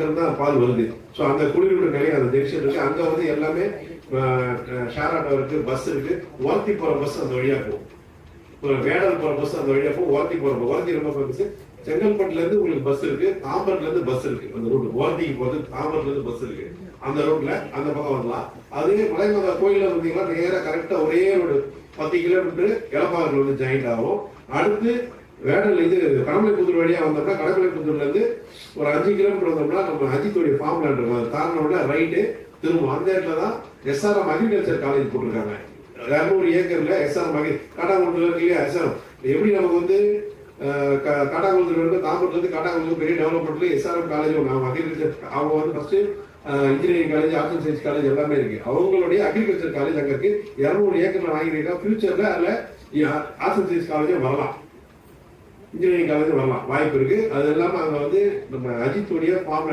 மட்டும்தான் பால் வருது. ஸோ அந்த குளிரூட்ட நிலையம் அந்த ஜங்ஷன் இருக்கு. அங்க வந்து எல்லாமே ஷேர் ஆட்டோ இருக்கு, பஸ் இருக்கு. ஓர்த்தி போற பஸ் அந்த வழியா போகும். வேடல் போற பஸ் அந்த வழியா போகும். ஓர்த்தி போற ஓர்த்தி ரொம்ப ஃபேமஸ். செங்கல்பட்டுல இருந்து உங்களுக்கு பஸ் இருக்கு, தாம்பரத்துல இருந்து பஸ் இருக்கு. அந்த ரூட் ஓர்த்திக்கு போறது தாம்பரத்துல இருந்து பஸ் இருக்கு. அந்த ரோட்ல அந்த பக்கம் வரலாம். அதே மலைமகா கோயில வந்தீங்கன்னா நேரா கரெக்டா ஒரே ரோடு 10 கிலோமீட்டர் எலப்பாகத்தில் வந்து ஜாயிண்ட் ஆகும். அடுத்து வேடல் இது கடமலைப்புத்தூர் வழியா வந்தோம்னா கடமலைப்புத்தூர்ல இருந்து ஒரு 5 கிலோமீட்டர் வந்தோம்னா நம்ம அஜித்தோடைய ஃபார்ம் லேண்ட் இருக்கும். அது தாண்டினோட ரைட்டு திரும்ப அந்த இடத்துல தான் SRM அக்ரிகல்ச்சர் காலேஜ் போட்டிருக்காங்க. 200 ஏக்கர்ல SRM காட்டாங்குளத்துல இருக்கு இல்லையா SRM. எப்படி நமக்கு வந்து காட்டாங்குளத்துல இருந்து தாம்பரத்துல இருந்து காட்டாங்குளத்துக்கு பெரிய டெவலப்மெண்ட்ல SRM காலேஜ் நம்ம அக்ரிகல்ச்சர் அவங்க வந்து first engineering college, arts and science college எல்லாமே இருக்கு. அவங்களுடைய அக்ரிகல்ச்சர் காலேஜ் அங்க இருக்கு. 200 ஏக்கர்ல வாங்கிட்டீங்கன்னா ஃபியூச்சர்ல அதுல ஆர்ட்ஸ் அண்ட் சயின்ஸ் காலேஜும் வரலாம், இன்ஜினியரிங் காலேஜும் வரலாம், வாய்ப்பு இருக்கு. அது இல்லாம அங்க வந்து நம்ம அஜித்துடைய ஃபார்ம்